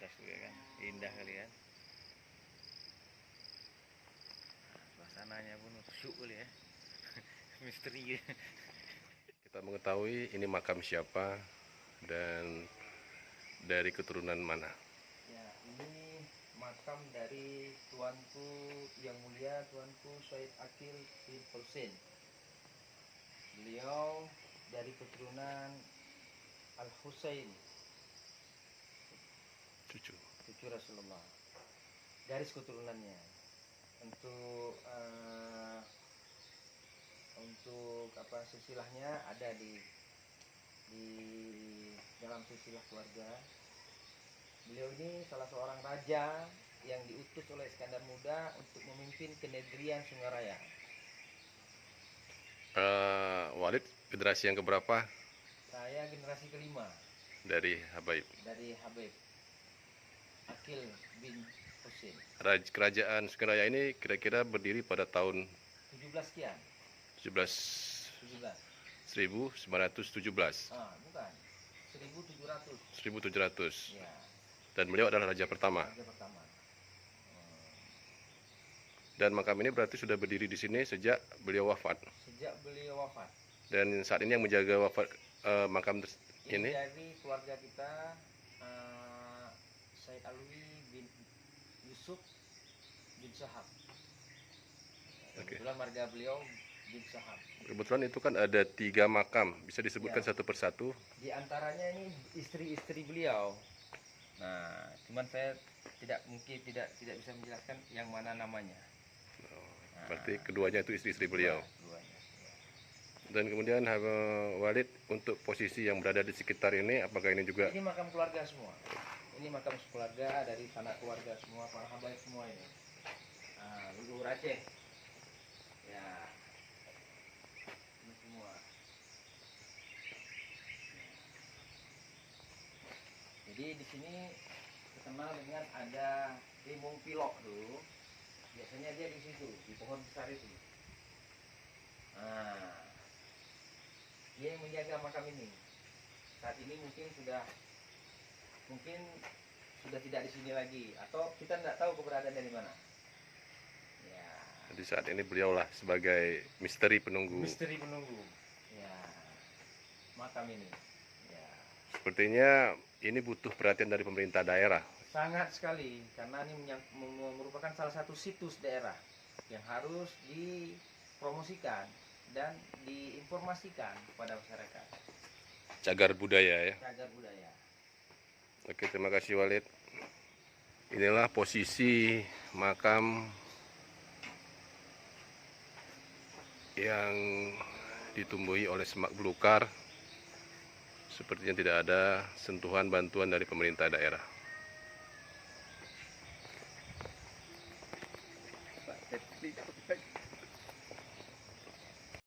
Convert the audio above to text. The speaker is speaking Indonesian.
atas juga kan, indah kali kan. Suasananya pun syuk kali ya. Misteri. Kita mengetahui ini makam siapa dan dari keturunan mana. Ya, ini makam dari tuanku yang mulia, tuanku Syed Akil bin Husain. Beliau dari keturunan Al-Husain, Cucu. cucu Rasulullah. Garis keturunannya. Untuk apa silsilahnya ada di dalam silsilah keluarga. Beliau ini salah seorang raja yang diutus oleh Iskandar Muda untuk memimpin kenegrian Sungaraya. Walid generasi yang keberapa Saya generasi kelima dari Habaib? dari Habib Akil bin Husain. Kerajaan Sungaraya ini kira-kira berdiri pada tahun 17 sekian. 17 17. 1917. Bukan. 1700. 1700. Ya, Dan beliau adalah raja pertama. raja pertama. Dan makam ini berarti sudah berdiri di sini sejak beliau wafat. Sejak beliau wafat. Dan saat ini yang menjaga wafat makam ini dari keluarga kita, Said Alwi bin Yusuf bin Sahab. Oke. Kebetulan marga beliau bin Sahab. Kebetulan itu kan ada 3 makam, bisa disebutkan Ya. satu persatu. Di antaranya ini istri-istri beliau. Nah, cuman saya tidak bisa menjelaskan yang mana namanya. Berarti keduanya itu istri-istri beliau. Keduanya. Dan kemudian Walid, untuk posisi yang berada di sekitar ini, apakah ini juga? Ini makam keluarga semua. Ini makam keluarga dari sanak keluarga semua, para habaib semua ini. Leluhur Aceh. Ya. Ini semua. Jadi di sini terkenal dengan ada limung pilok dulu. Biasanya dia di situ, di pohon besar itu. Dia yang menjaga makam ini. Saat ini mungkin sudah tidak di sini lagi, atau kita tidak tahu keberadaan dari mana. Ya. Jadi saat ini beliaulah sebagai misteri penunggu. Misteri penunggu. Ya. Makam ini. Ya. Sepertinya ini butuh perhatian dari pemerintah daerah. Sangat sekali, karena ini merupakan salah satu situs daerah yang harus dipromosikan dan diinformasikan kepada masyarakat. Cagar budaya ya. Cagar budaya. Oke, terima kasih Walid. Inilah posisi makam yang ditumbuhi oleh semak belukar. Sepertinya tidak ada sentuhan bantuan dari pemerintah daerah.